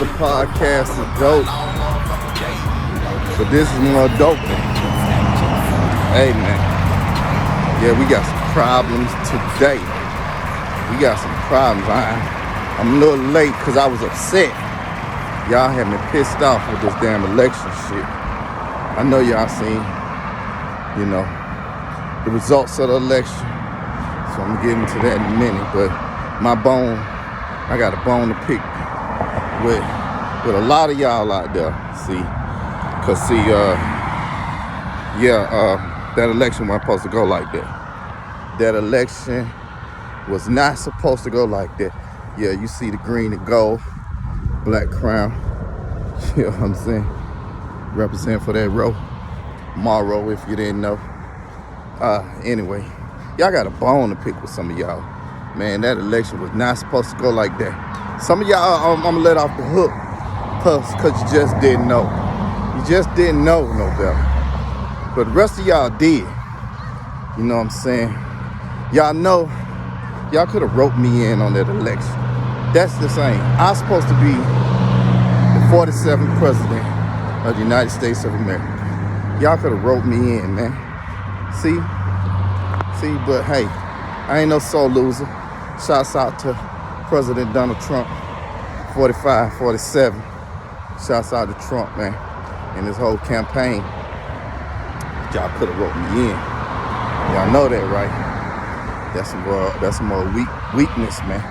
other podcasts is dope, but this is more dope. Hey man, yeah, we got some problems today. We got some problems. I'm a little late because I was upset. Y'all had me pissed off with this damn election shit. I know y'all seen, the results of the election. So I'm gonna get into that in a minute. But I got a bone to pick with a lot of y'all out there. That election wasn't supposed to go like that. That election was not supposed to go like that. Yeah, you see the green and gold, black crown. You know what I'm saying? Represent for that row. Morrow, if you didn't know. Anyway, y'all got a bone to pick with some of y'all. Man, that election was not supposed to go like that. Some of y'all, I'm gonna let off the hook because you just didn't know. You just didn't know no better. But the rest of y'all did. You know what I'm saying? Y'all know, y'all could have wrote me in on that election. That's the same. I'm supposed to be the 47th president of the United States of America. Y'all could have wrote me in, man. See, but hey, I ain't no sore loser. Shouts out to President Donald Trump, 45, 47. Shouts out to Trump, man, and his whole campaign. Y'all could have wrote me in. Y'all know that, right? That's some more weakness, man.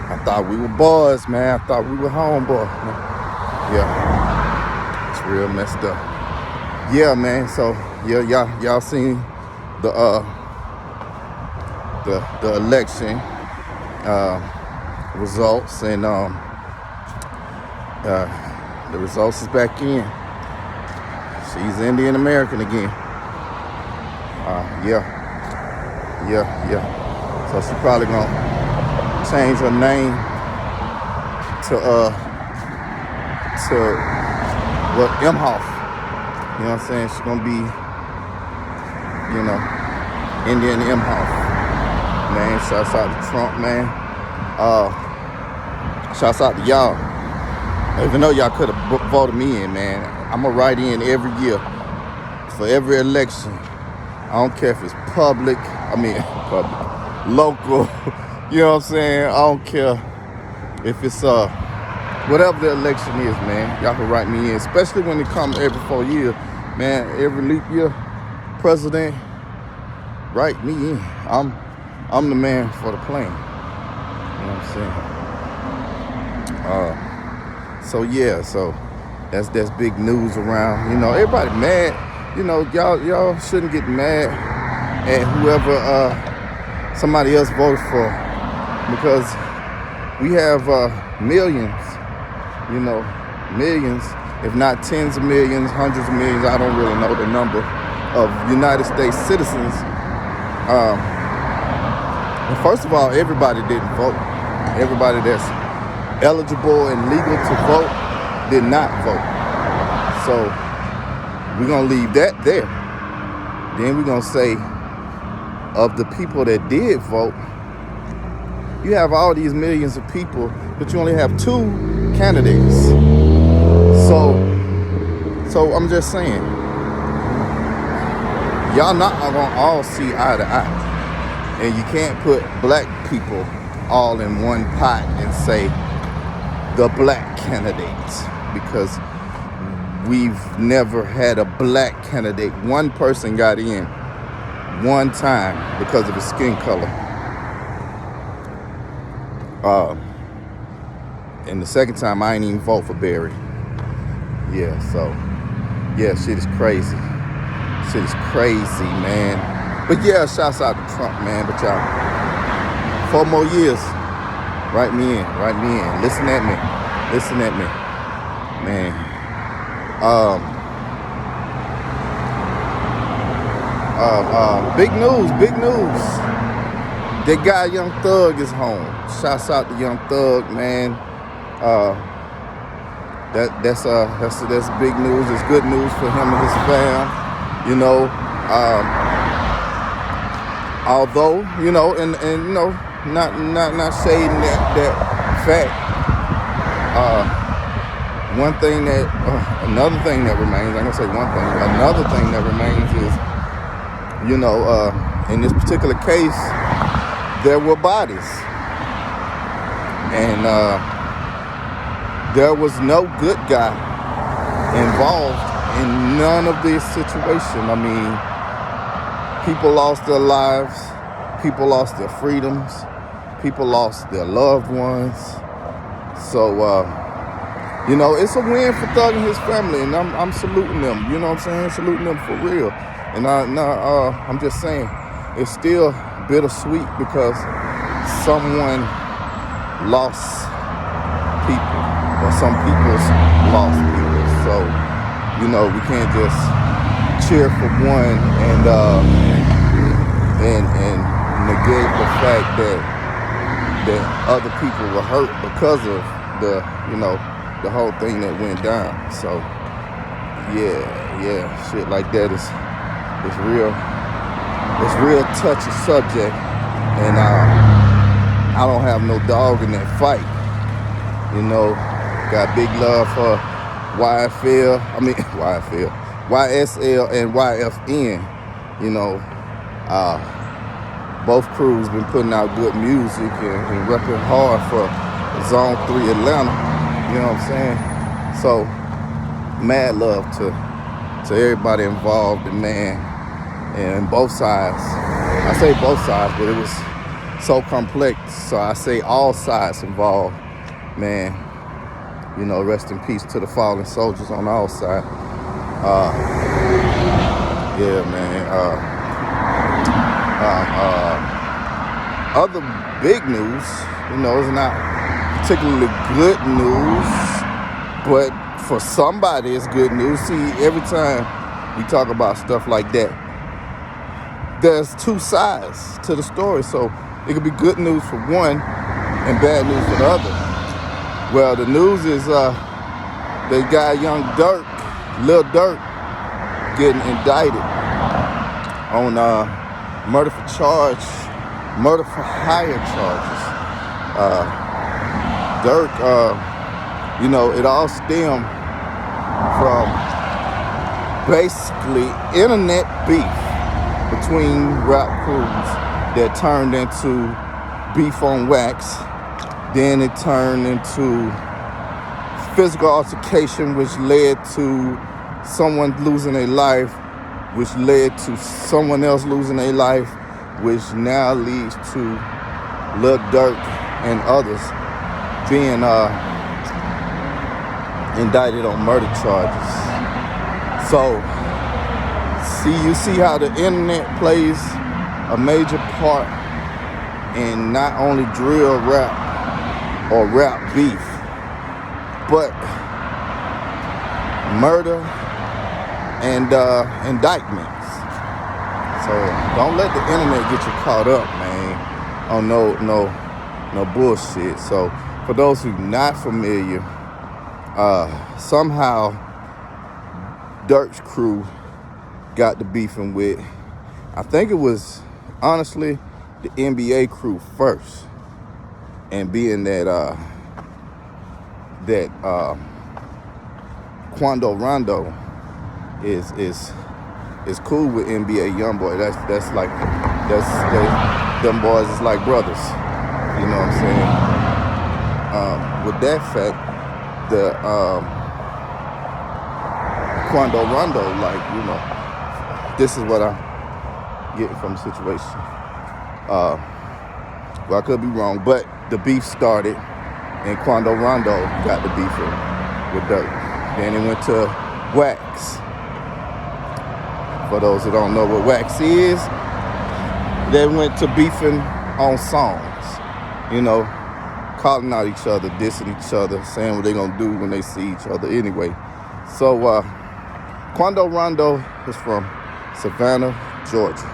I thought we were boys, man. I thought we were homeboys, man. Yeah, it's real messed up. Yeah, man. So yeah, y'all seen the election results, and the results is back in. She's Indian American again. Yeah. So she probably gonna change her name to Imhoff. You know what I'm saying? She's gonna be, Indian Imhoff. Man, shouts out to Trump, man. Shouts out to y'all. Even though y'all could have voted me in, man, I'm gonna write in every year for every election. I don't care if it's public, local, you know what I'm saying? I don't care if it's whatever the election is, man. Y'all can write me in, especially when it comes every 4 years. Man, every leap year, president, write me in. I'm the man for the plan. You know what I'm saying? So that's big news around. Everybody mad. Y'all shouldn't get mad at whoever somebody else voted for, because we have millions, millions, if not tens of millions, hundreds of millions, I don't really know the number, of United States citizens. And first of all, everybody didn't vote. Everybody that's eligible and legal to vote did not vote. So we're going to leave that there. Then we're going to say, of the people that did vote, you have all these millions of people, but you only have 2 candidates. So I'm just saying, y'all not going to all see eye to eye. And you can't put black people all in one pot and say the black candidates, because we've never had a black candidate. One person got in one time because of his skin color. And the second time, I ain't even vote for Barry. Shit is crazy. Shit is crazy, man. But yeah, shouts out to Trump, man. But y'all, 4 more years, write me in. Listen at me, man. Big news. That guy Young Thug is home. Shouts out to Young Thug, man. That's big news. It's good news for him and his fam. Although, not shading that fact. one thing that, another thing that remains, I'm gonna say one thing, another thing that remains is, you know, in this particular case, there were bodies. And there was no good guy involved in none of this situation. I mean, people lost their lives, people lost their freedoms, people lost their loved ones. So, you know, it's a win for Thug and his family, and I'm saluting them. You know what I'm saying? Saluting them for real. And I'm just saying, it's still bittersweet because someone lost people, or some people's lost people. So, you know, we can't just cheer for one and negate the fact that other people were hurt because of the, you know, the whole thing that went down. So yeah, shit like that is real touchy subject, and I don't have no dog in that fight. You know, got big love for YSL and YFN. You know, both crews been putting out good music and repping hard for Zone 3 Atlanta. You know what I'm saying? So, mad love to everybody involved, and man, and both sides. I say both sides, but it was so complex, so I say all sides involved. Man, you know, rest in peace to the fallen soldiers on all sides. Yeah, man. Other big news, you know, it's not particularly good news, but for somebody it's good news. See, every time we talk about stuff like that, there's two sides to the story. So it could be good news for one and bad news for the other. Well, the news is they got young Durk, Lil Durk, getting indicted on murder for hire charges. Durk, you know, it all stemmed from basically internet beef between rap crews that turned into beef on wax. Then it turned into physical altercation, which led to someone losing their life, which led to someone else losing their life, which now leads to Lil Durk and others being indicted on murder charges. So, you see how the internet plays a major part in not only drill rap or rap beef, but murder and indictments. So don't let the internet get you caught up, man, on no bullshit. So for those who not familiar, somehow Durk's crew got the beefing with, I think it was honestly the NBA crew first, and being that Quando Rondo is cool with NBA YoungBoy. Them boys is like brothers. You know what I'm saying? With that fact, the Quando Rondo, like, you know, this is what I'm getting from the situation. Well, I could be wrong, but the beef started, and Quando Rondo got the beefing with Durk. Then it went to wax. For those who don't know what wax is, they went to beefing on songs. You know, calling out each other, dissing each other, saying what they're gonna do when they see each other anyway. So, Quando Rondo is from Savannah, Georgia.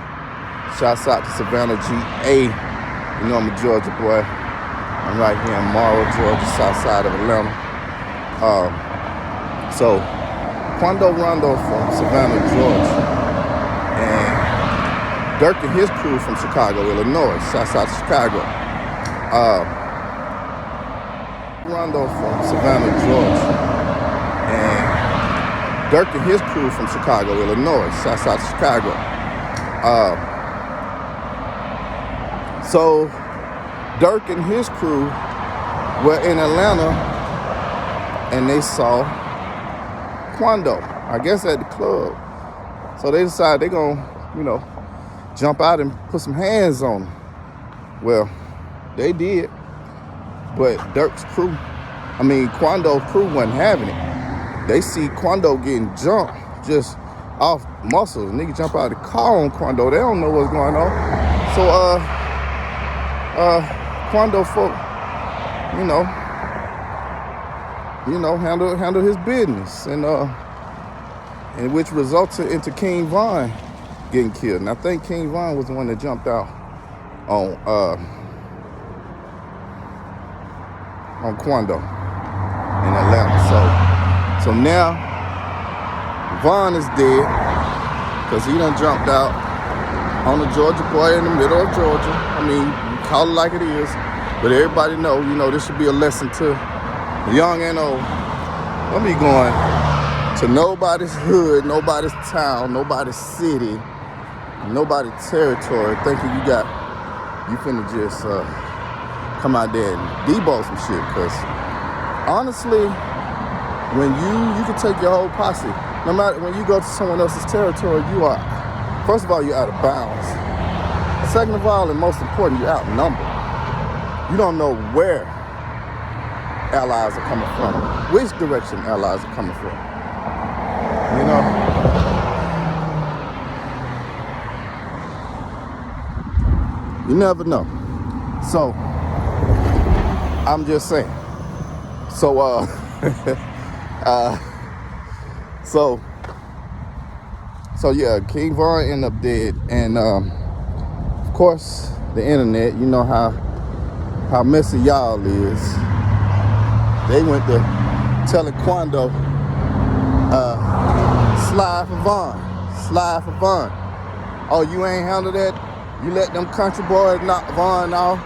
Shouts out to Savannah, GA. You know I'm a Georgia boy. I'm right here in Morrow, Georgia, south side of Atlanta. So, Quando Rondo from Savannah, Georgia. And Durk and his crew from Chicago, Illinois. Shouts out to Chicago. Rondo from Savannah, Georgia. And Durk and his crew from Chicago, Illinois, shouts out to Chicago. So Durk and his crew were in Atlanta and they saw Quando, I guess at the club. So they decided they're gonna, jump out and put some hands on him. Well, they did, but Quando's crew wasn't having it. They see Quando getting jumped just off muscles. Nigga jump out of the car on Quando. They don't know what's going on. So Quando folk, handle his business, and which resulted into King Von getting killed. And I think King Von was the one that jumped out on Quando in Atlanta. So now Von is dead because he done jumped out on a Georgia boy in the middle of Georgia. I mean, you call it like it is, but everybody know, this should be a lesson to young and old. Don't be going to nobody's hood, nobody's town, nobody's city, nobody's territory, thinking you finna just come out there and debug some shit. Cause honestly, when you can take your whole posse, no matter when you go to someone else's territory, first of all, you're out of bounds. Second of all, and most important, you're outnumbered. You don't know where allies are coming from, which direction allies are coming from. You never know. So, I'm just saying. So, so yeah, King Von ended up dead. And, of course, the internet, you know how messy y'all is. They went to telling Quando, slide for Von. Oh, you ain't handle that? You let them country boys knock Von off,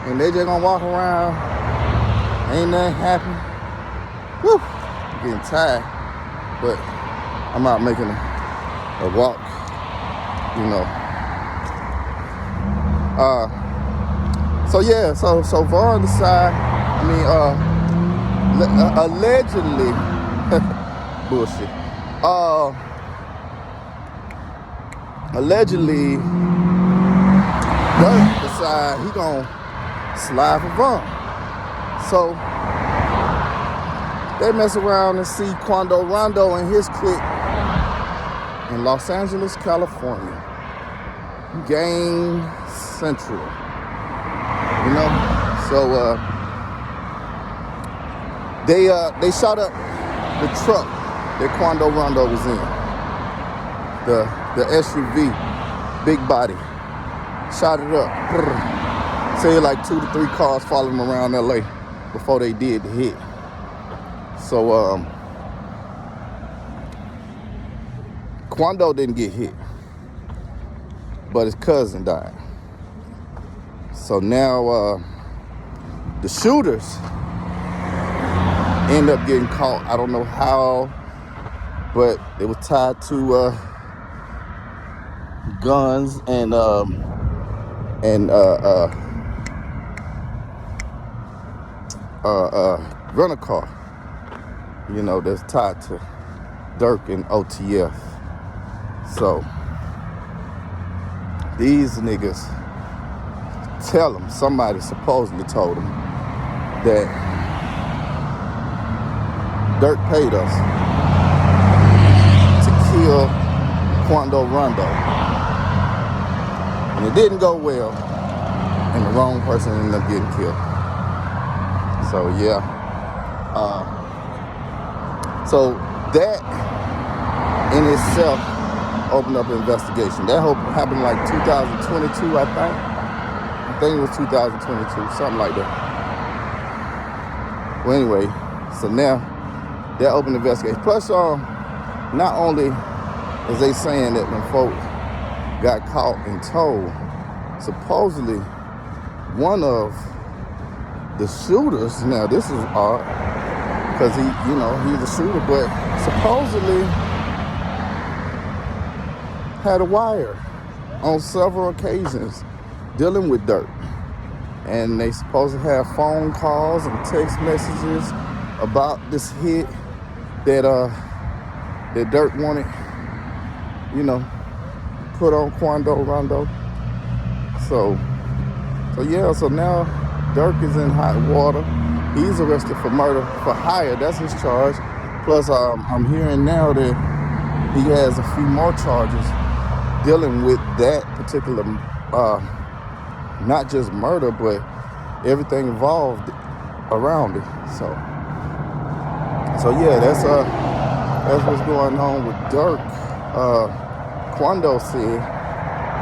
and they just gonna walk around, ain't nothing happen. Whew, I'm getting tired, but I'm out making a walk, So Von decided, allegedly, bullshit. Allegedly, Durk decide he gonna slide for Von. So they mess around and see Quando Rondo and his clique in Los Angeles, California. Gang Central. So they shot up the truck that Quando Rondo was in. The SUV, big body. Shot it up. Say like 2 to 3 cars following them around LA before they did the hit. So Quando didn't get hit, but his cousin died. So now the shooters end up getting caught. I don't know how, but it was tied to guns and rental car, that's tied to Durk and OTF. So these niggas tell them, somebody supposedly told them that Durk paid us to kill Quando Rondo. And it didn't go well, and the wrong person ended up getting killed. So yeah. So that in itself opened up an investigation. That happened like 2022, I think. I think it was 2022, something like that. Well, anyway, so now that opened investigation. Plus, not only is they saying that when folks got caught and told, supposedly one of the shooters, now this is odd, because he's a shooter, but supposedly had a wire on several occasions dealing with Durk. And they supposed to have phone calls and text messages about this hit that Durk wanted, put on Quando Rondo. So now Durk is in hot water. He's arrested for murder for hire. That's his charge. Plus, I'm hearing now that he has a few more charges dealing with that particular, not just murder, but everything involved around it. So yeah, that's what's going on with Durk. Quando said,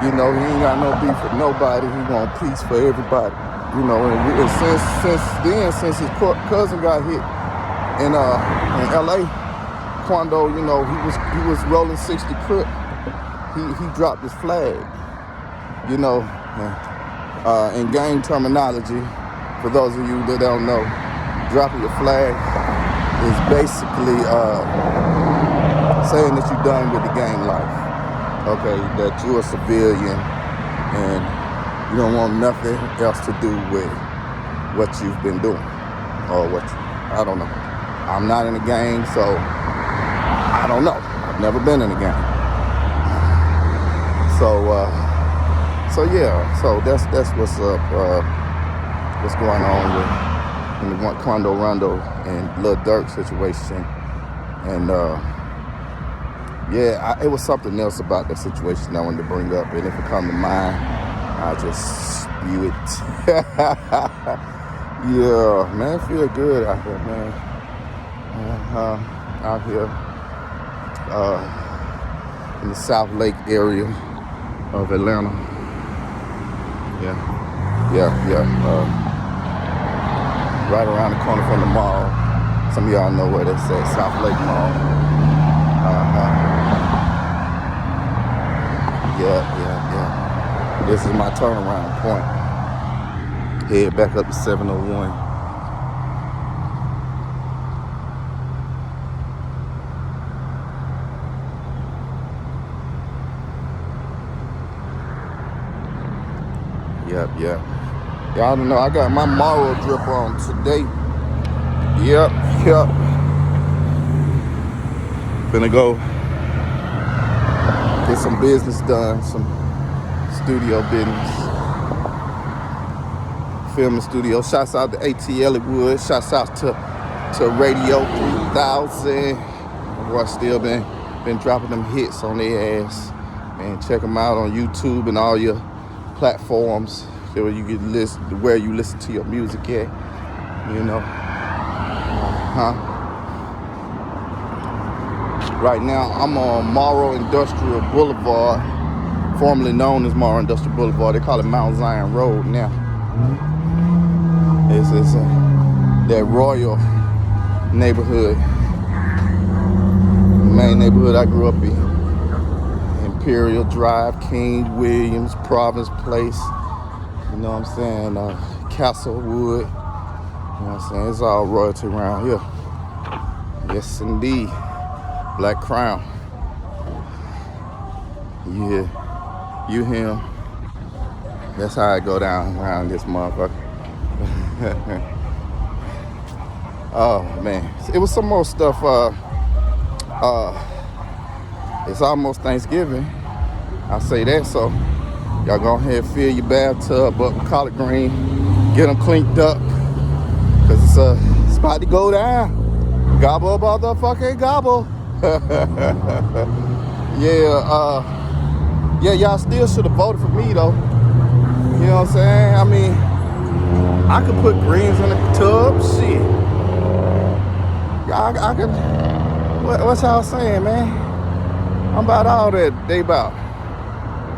he ain't got no beef with nobody. He want peace for everybody. And since his cousin got hit in L.A., Quando, he was rolling 60 Crip. He dropped his flag. In gang terminology, for those of you that don't know, dropping your flag is basically saying that you're done with the gang life. Okay, that you're a civilian and you don't want nothing else to do with what you've been doing or I don't know. I'm not in a gang, so I don't know. I've never been in a gang. So that's what's up. What's going on in the Quando Rondo and Lil Durk situation, and it was something else about that situation I wanted to bring up, and if it come to mind, I just spew it. Yeah, man, feel good out here, man. Out here in the South Lake area of Atlanta. Yeah. Right around the corner from the mall. Some of y'all know where that's at, South Lake Mall. Yeah. This is my turnaround point. Head back up to 701. Yep. Y'all don't know, I got my moral drip on today. Yep. Finna go get some business done, some studio business. Filming studio. Shouts out to A.T. Elliotwood. Shouts out to Radio 3000. Boy, still been dropping them hits on their ass. Man, check them out on YouTube and all your platforms where you listen to your music at. Right now, I'm on Morrow Industrial Boulevard, formerly known as Morrow Industrial Boulevard. They call it Mount Zion Road now. It's that Royal neighborhood, the main neighborhood I grew up in. Imperial Drive, King Williams, Province Place, Castlewood, it's all royalty around here. Yes, indeed. Black Crown. Yeah, you him. That's how I go down around this motherfucker. Oh, man. It was some more stuff. It's almost Thanksgiving. I say that, so y'all go ahead and fill your bathtub up with collard green. Get them cleaned up. Because it's about to go down. Gobble, motherfucking gobble. Yeah, y'all still should have voted for me, though. You know what I'm saying? I mean, I could put greens in the tub. Shit. I could. What's y'all saying, man? I'm about all that they about.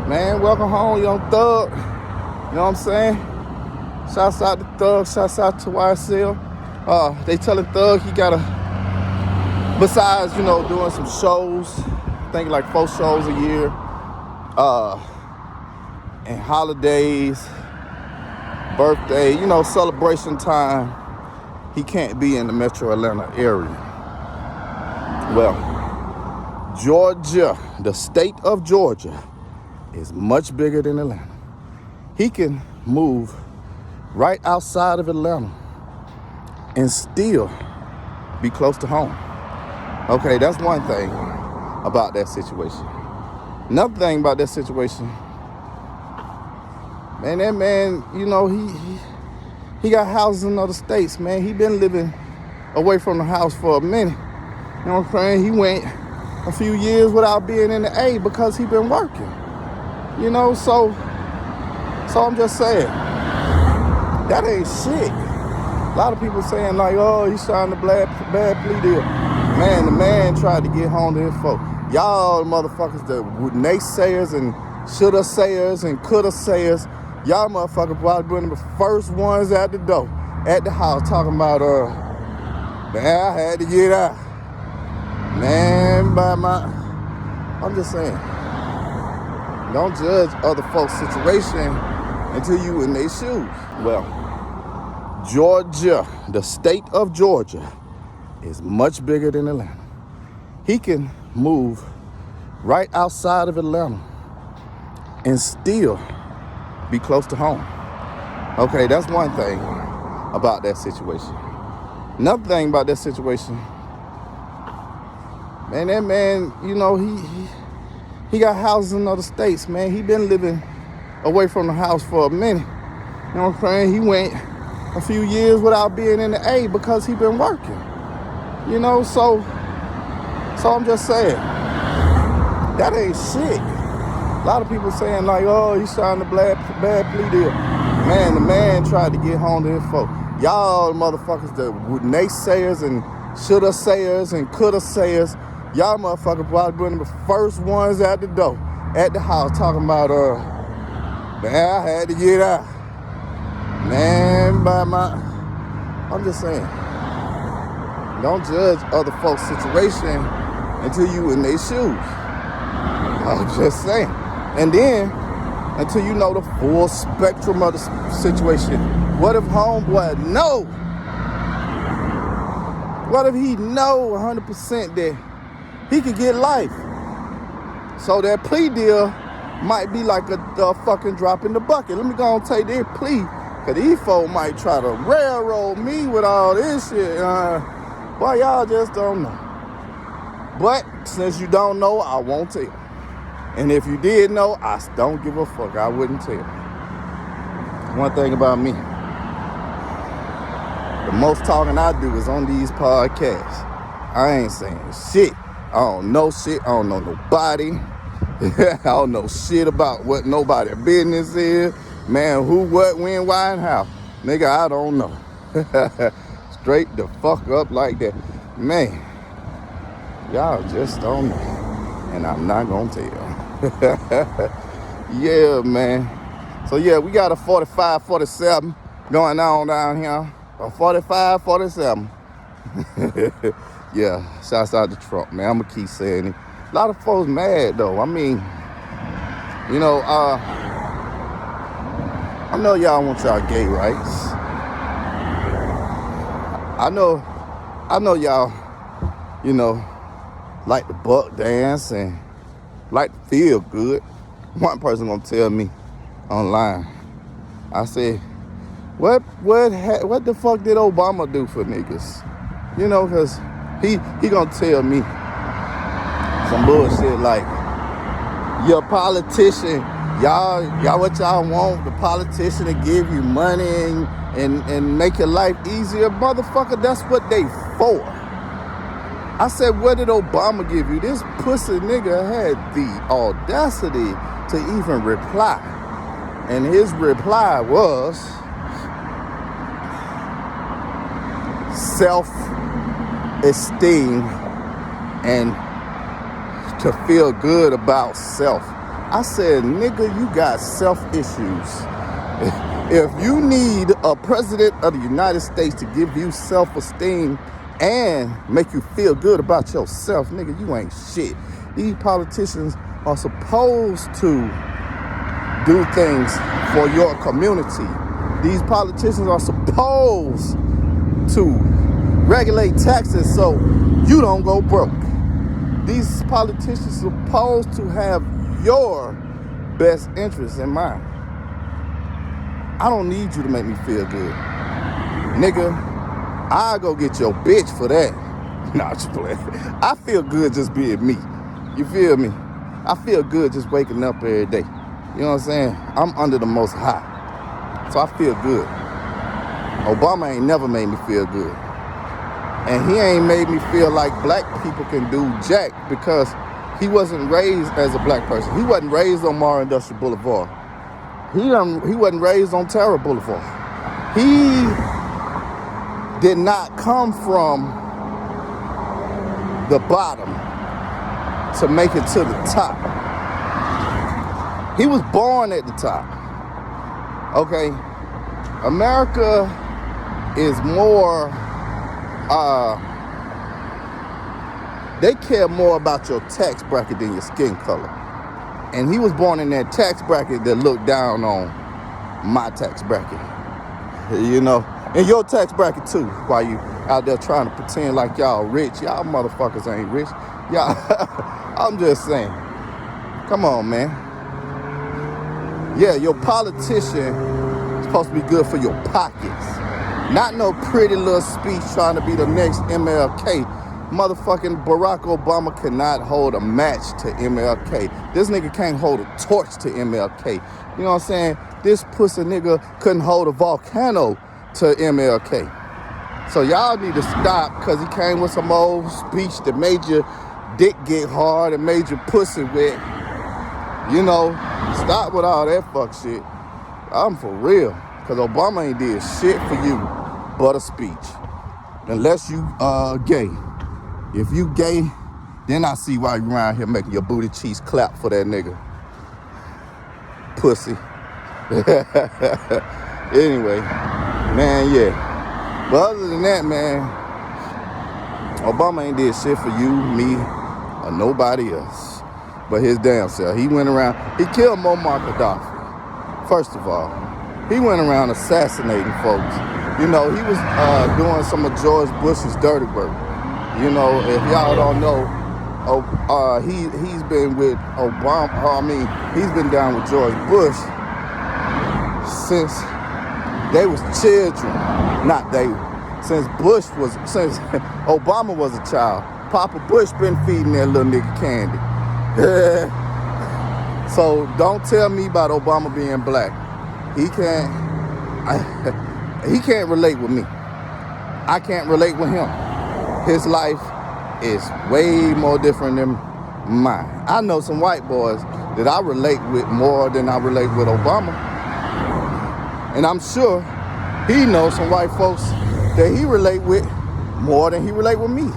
Man, welcome home, young thug. You know what I'm saying? Shouts out to Thug. Shouts out to YSL. They telling Thug he gotta, besides, doing some shows, I think like 4 shows a year, and holidays, birthday, celebration time, he can't be in the metro Atlanta area. Well, Georgia, the state of Georgia, is much bigger than Atlanta. He can move right outside of Atlanta and still be close to home. Okay, that's one thing about that situation. Another thing about that situation, man, that man, you know, he got houses in other states, man. He been living away from the house for a minute. You know what I'm saying? He went a few years without being in the A because he been working. You know, so I'm just saying, that ain't shit. A lot of people saying like, oh, he signed a bad plea deal. Man, the man tried to get home to his folk. Y'all motherfuckers, the naysayers and shoulda sayers and coulda sayers, y'all motherfuckers probably been the first ones at the door, at the house, talking about, man, I had to get out. Man, I'm just saying, don't judge other folks' situation until you in their shoes. Well, Georgia, the state of Georgia, is much bigger than Atlanta. He can move right outside of Atlanta and still be close to home. Okay, that's one thing about that situation. Another thing about that situation, man, that man, you know, he got houses in other states, man. He been living away from the house for a minute. You know what I'm saying? He went a few years without being in the A because he been working. You know, so I'm just saying, that ain't shit. A lot of people saying like, oh, he signed a bad plea deal. Man, the man tried to get home to his folk. Y'all motherfuckers, the naysayers and shoulda sayers and coulda sayers, y'all motherfuckers probably been the first ones at the door, at the house, talking about, man, I had to get out. Man, I'm just saying, don't judge other folks' situation until you in their shoes. I'm just saying. And then, until you know the full spectrum of the situation. What if homeboy know? What if he know 100% that he could get life? So that plea deal might be like a fucking drop in the bucket. Let me go and take this plea, because these folk might try to railroad me with all this shit. Boy, y'all just don't know. But since you don't know, I won't tell. And if you did know, I don't give a fuck. I wouldn't tell. One thing about me, the most talking I do is on these podcasts. I ain't saying shit. I don't know shit. I don't know nobody. I don't know shit about what nobody's business is. Man, who, what, when, why, and how. Nigga, I don't know. Straight the fuck up like that. Man, y'all just don't know. And I'm not gonna tell. Yeah, man. So yeah, we got a 45, 47 going on down here. A 45, 47. Yeah, shouts out to Trump, man. I'm gonna keep saying it. A lot of folks mad though. I mean, you know, I know y'all want y'all gay rights. I know y'all, you know, like to buck dance and like to feel good. One person gonna tell me online, I said, what the fuck did Obama do for niggas? You know, cause he gonna tell me some bullshit like, your politician, y'all what y'all want, the politician to give you money and make your life easier. Motherfucker, that's what they for. I said, what did Obama give you? This pussy nigga had the audacity to even reply. And his reply was self-esteem and to feel good about self. I said, nigga, you got self issues. If you need a president of the United States to give you self-esteem and make you feel good about yourself, nigga, you ain't shit. These politicians are supposed to do things for your community. These politicians are supposed to regulate taxes so you don't go broke. These politicians are supposed to have your best interests in mind. I don't need you to make me feel good. Nigga, I'll go get your bitch for that. Nah, just playing. I feel good just being me. You feel me? I feel good just waking up every day. You know what I'm saying? I'm under the Most High. So I feel good. Obama ain't never made me feel good. And he ain't made me feel like black people can do jack because he wasn't raised as a black person. He wasn't raised on Mara Industrial Boulevard. He wasn't raised on Terror Boulevard. He did not come from the bottom to make it to the top. He was born at the top. Okay? America is more, they care more about your tax bracket than your skin color. And he was born in that tax bracket that looked down on my tax bracket. You know? And your tax bracket too, while you out there trying to pretend like y'all rich. Y'all motherfuckers ain't rich. Y'all, I'm just saying. Come on, man. Yeah, your politician is supposed to be good for your pockets. Not no pretty little speech trying to be the next MLK. Motherfucking Barack Obama cannot hold a match to MLK. This nigga can't hold a torch to MLK. You know what I'm saying? This pussy nigga couldn't hold a volcano to MLK. So y'all need to stop because he came with some old speech that made your dick get hard and made your pussy wet. You know, stop with all that fuck shit. I'm for real. Because Obama ain't did shit for you but a speech. Unless you gay. If you gay, then I see why you around here making your booty cheeks clap for that nigga. Pussy. Anyway, man, yeah. But other than that, man, Obama ain't did shit for you, me, or nobody else. But his damn self. He went around, he killed Muammar Gaddafi. First of all, he went around assassinating folks. You know, he was doing some of George Bush's dirty work. You know, if y'all don't know, he's been with Obama, he's been down with George Bush since they was children. Since Obama was a child. Papa Bush been feeding that little nigga candy. So don't tell me about Obama being black. He can't relate with me. I can't relate with him. His life is way more different than mine. I know some white boys that I relate with more than I relate with Obama. And I'm sure he knows some white folks that he relate with more than he relate with me.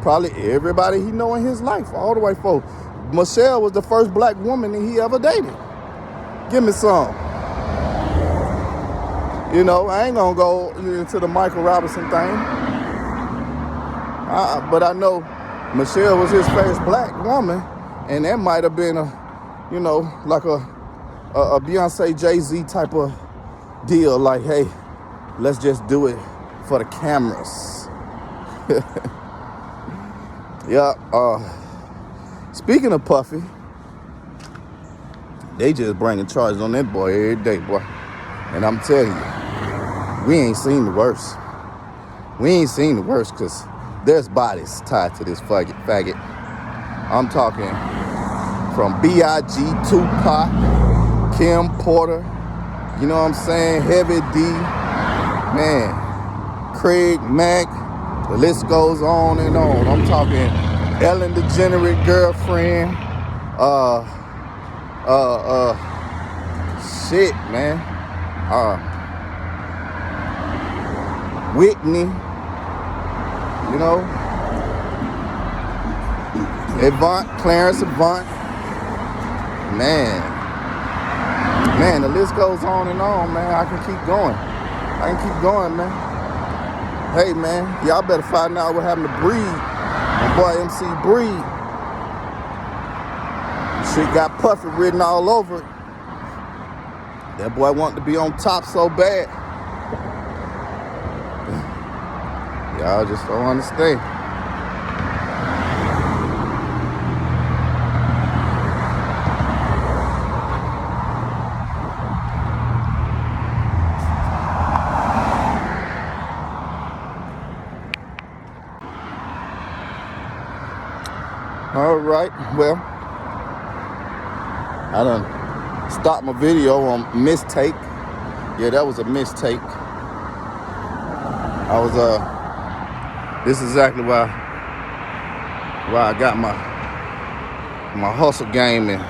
Probably everybody he know in his life, all the white folks. Michelle was the first black woman that he ever dated. Give me some. You know, I ain't gonna go into the Michael Robinson thing. But I know Michelle was his first black woman, and that might have been like a Beyonce, Jay-Z type of deal. Like, hey, let's just do it for the cameras. Yeah. Speaking of Puffy, they just bringing charges on that boy every day, boy. And I'm telling you, we ain't seen the worst. We ain't seen the worst because there's bodies tied to this faggot. I'm talking from B.I.G., Tupac, Kim Porter, you know what I'm saying, Heavy D, man, Craig Mack, the list goes on and on. I'm talking Ellen DeGeneres girlfriend, shit, man, Whitney, you know, Clarence Avant, man, the list goes on and on, man. I can keep going, man. Hey, man, y'all better find out what happened to Breed, my boy MC Breed. Shit got Puffy written all over it. That boy wanted to be on top so bad. Y'all just don't understand. All right, well, I done stopped my video on mistake. Yeah, that was a mistake. I was this is exactly why I got my hustle game and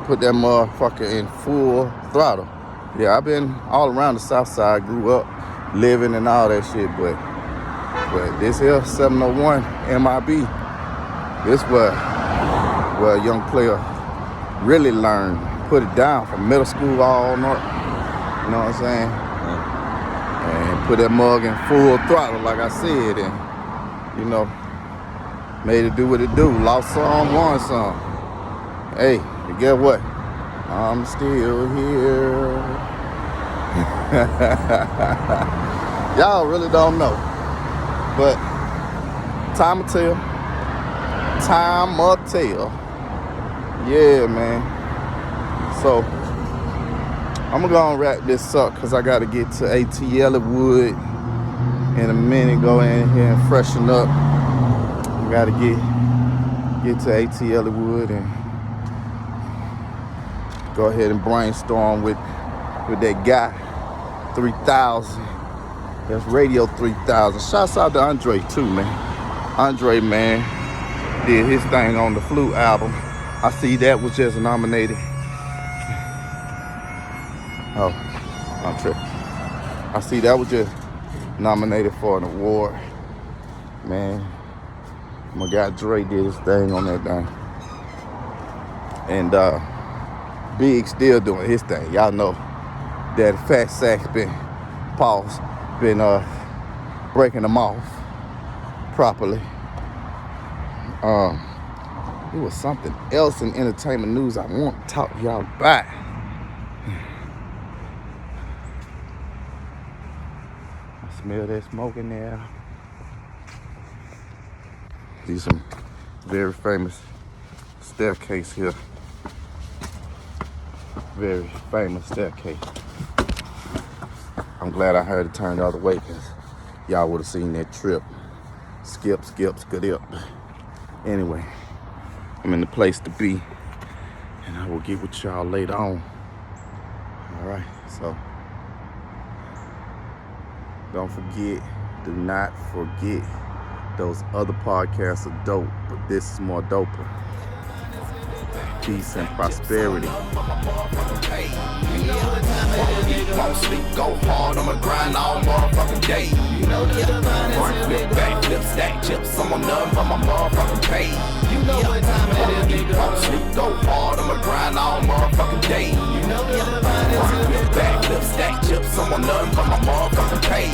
put that motherfucker in full throttle. Yeah, I've been all around the south side, grew up living and all that shit, but this here 701 MIB, this where a young player really learned, put it down from middle school all north, you know what I'm saying? And put that mug in full throttle, like I said, and, you know, made it do what it do. Lost some, won some. Hey, you get what? I'm still here. Y'all really don't know. But time will tell. Time will tell. Yeah, man. So I'm gonna go and wrap this up because I gotta get to ATL Wood in a minute. Go in here and freshen up. I gotta get to ATL Wood and go ahead and brainstorm with that guy 3000. That's Radio 3000. Shouts out to Andre too, man. Andre, man, did his thing on the Flute album. I see that was just nominated. Oh, I'm tripping. I see that was just nominated for an award. Man, my guy Dre did his thing on that thing. And Big still doing his thing. Y'all know that Fat Sack's been breaking them off properly. There was something else in entertainment news I want to talk to y'all about. I smell that smoke in there. These some very famous staircase here. Very famous staircase. I'm glad I heard it turn the other way because y'all would have seen that trip. Skip. Anyway, I'm in the place to be, and I will get with y'all later on. All right, so do not forget, those other podcasts are dope, but this is more doper. Peace and prosperity. Won't sleep, go hard, I'ma grind all motherfucking day. You know the time flip, back, flip, stack chips, I'm nothing but my motherfucking pay. You know what time it is, nigga. Won't sleep, go hard, I'ma grind all motherfucking day. You know the time flip, back, flip, stack chips, I'm nothing but my motherfucking pay.